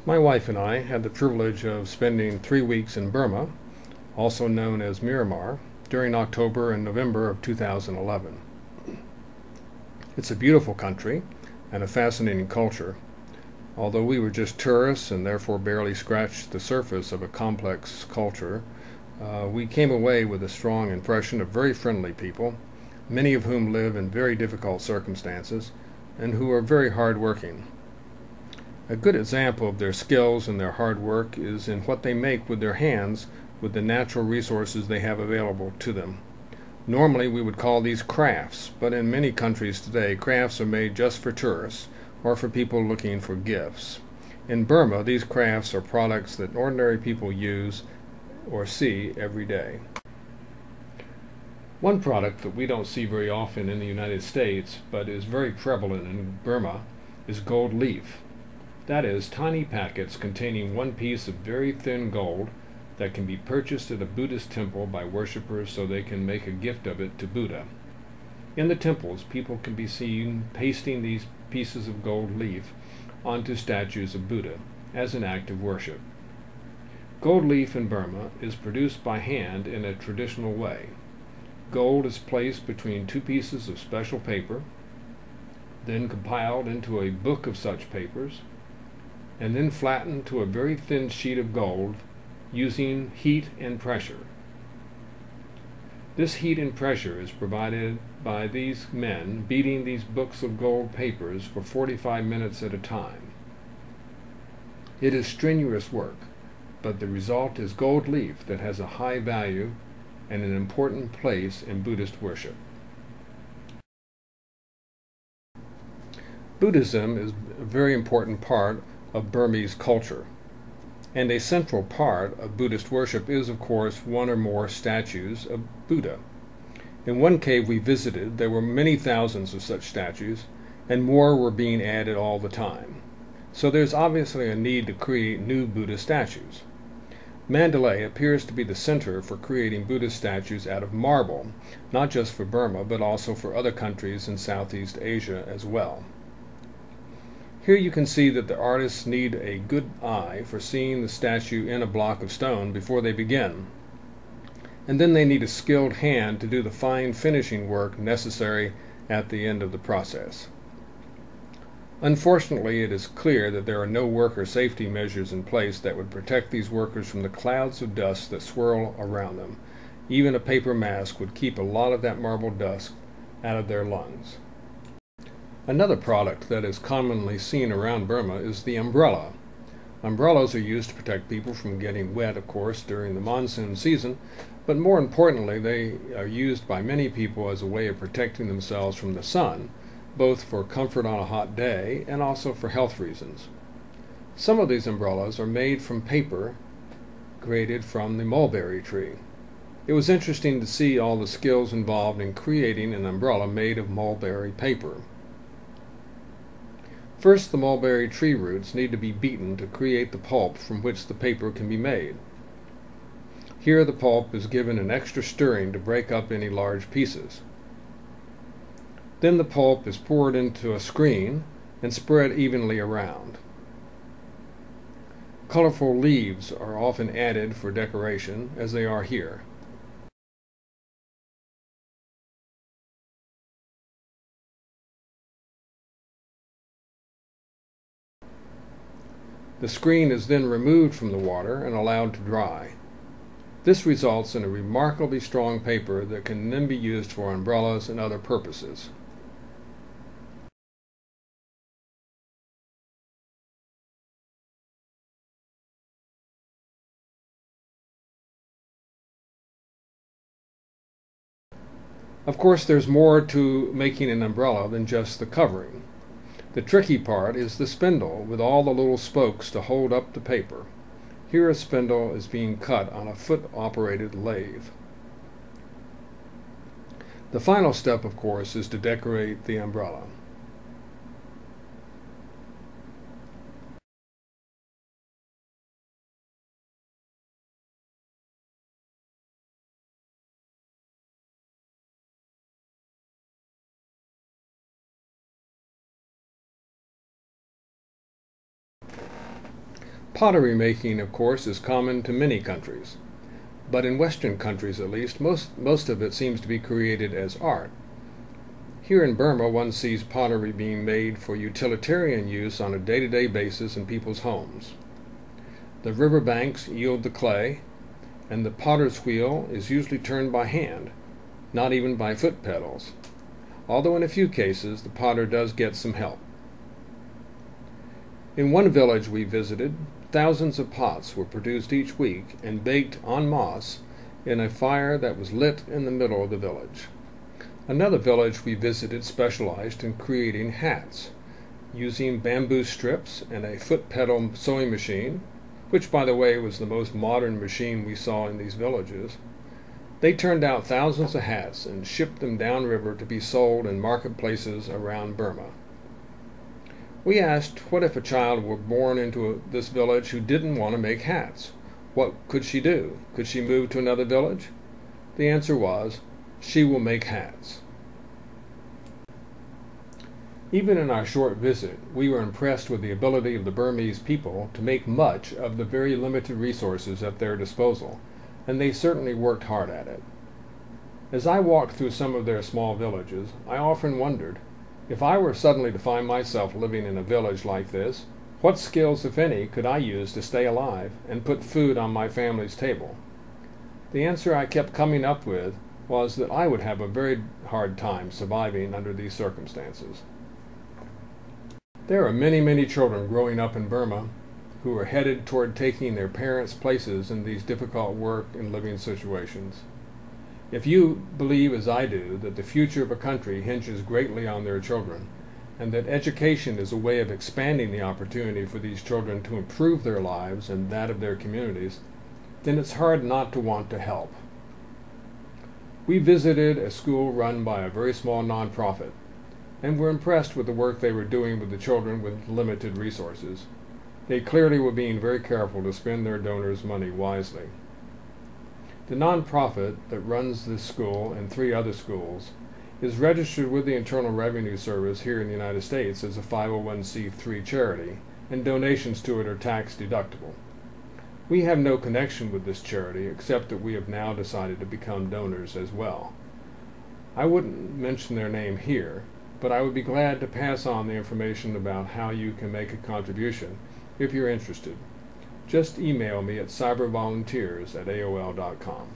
My wife and I had the privilege of spending 3 weeks in Burma, also known as Myanmar, during October and November of 2011. It's a beautiful country and a fascinating culture. Although we were just tourists and therefore barely scratched the surface of a complex culture, we came away with a strong impression of very friendly people, many of whom live in very difficult circumstances and who are very hardworking. A good example of their skills and their hard work is in what they make with their hands with the natural resources they have available to them. Normally we would call these crafts, but in many countries today crafts are made just for tourists or for people looking for gifts. In Burma, these crafts are products that ordinary people use or see every day. One product that we don't see very often in the United States, but is very prevalent in Burma, is gold leaf. That is, tiny packets containing one piece of very thin gold that can be purchased at a Buddhist temple by worshippers so they can make a gift of it to Buddha. In the temples, people can be seen pasting these pieces of gold leaf onto statues of Buddha as an act of worship. Gold leaf in Burma is produced by hand in a traditional way. Gold is placed between two pieces of special paper, then compiled into a book of such papers, and then flattened to a very thin sheet of gold using heat and pressure. This heat and pressure is provided by these men beating these books of gold papers for 45 minutes at a time. It is strenuous work, but the result is gold leaf that has a high value and an important place in Buddhist worship. Buddhism is a very important part of Burmese culture, and a central part of Buddhist worship is, of course, one or more statues of Buddha. In one cave we visited, there were many thousands of such statues, and more were being added all the time. So there's obviously a need to create new Buddha statues. Mandalay appears to be the center for creating Buddhist statues out of marble, not just for Burma, but also for other countries in Southeast Asia as well. Here you can see that the artists need a good eye for seeing the statue in a block of stone before they begin. And then they need a skilled hand to do the fine finishing work necessary at the end of the process. Unfortunately, it is clear that there are no worker safety measures in place that would protect these workers from the clouds of dust that swirl around them. Even a paper mask would keep a lot of that marble dust out of their lungs. Another product that is commonly seen around Burma is the umbrella. Umbrellas are used to protect people from getting wet, of course, during the monsoon season, but more importantly, they are used by many people as a way of protecting themselves from the sun, both for comfort on a hot day and also for health reasons. Some of these umbrellas are made from paper created from the mulberry tree. It was interesting to see all the skills involved in creating an umbrella made of mulberry paper. First, the mulberry tree roots need to be beaten to create the pulp from which the paper can be made. Here the pulp is given an extra stirring to break up any large pieces. Then the pulp is poured into a screen and spread evenly around. Colorful leaves are often added for decoration, as they are here. The screen is then removed from the water and allowed to dry. This results in a remarkably strong paper that can then be used for umbrellas and other purposes. Of course, there's more to making an umbrella than just the covering. The tricky part is the spindle with all the little spokes to hold up the paper. Here a spindle is being cut on a foot-operated lathe. The final step, of course, is to decorate the umbrella. Pottery making, of course, is common to many countries, but in Western countries at least, most of it seems to be created as art. Here in Burma, one sees pottery being made for utilitarian use on a day-to-day basis in people's homes. The river banks yield the clay, and the potter's wheel is usually turned by hand, not even by foot pedals, although in a few cases the potter does get some help. In one village we visited, thousands of pots were produced each week and baked en masse in a fire that was lit in the middle of the village. Another village we visited specialized in creating hats, using bamboo strips and a foot pedal sewing machine, which, by the way, was the most modern machine we saw in these villages. They turned out thousands of hats and shipped them downriver to be sold in marketplaces around Burma. We asked, what if a child were born into this village who didn't want to make hats? What could she do? Could she move to another village? The answer was, she will make hats. Even in our short visit, we were impressed with the ability of the Burmese people to make much of the very limited resources at their disposal, and they certainly worked hard at it. As I walked through some of their small villages, I often wondered, if I were suddenly to find myself living in a village like this, what skills, if any, could I use to stay alive and put food on my family's table? The answer I kept coming up with was that I would have a very hard time surviving under these circumstances. There are many, many children growing up in Burma who are headed toward taking their parents' places in these difficult work and living situations. If you believe, as I do, that the future of a country hinges greatly on their children, and that education is a way of expanding the opportunity for these children to improve their lives and that of their communities, then it's hard not to want to help. We visited a school run by a very small nonprofit, and were impressed with the work they were doing with the children with limited resources. They clearly were being very careful to spend their donors' money wisely. The nonprofit that runs this school and 3 other schools is registered with the Internal Revenue Service here in the United States as a 501c3 charity, and donations to it are tax deductible. We have no connection with this charity except that we have now decided to become donors as well. I wouldn't mention their name here, but I would be glad to pass on the information about how you can make a contribution if you're interested. Just email me at cybervolunteers@aol.com.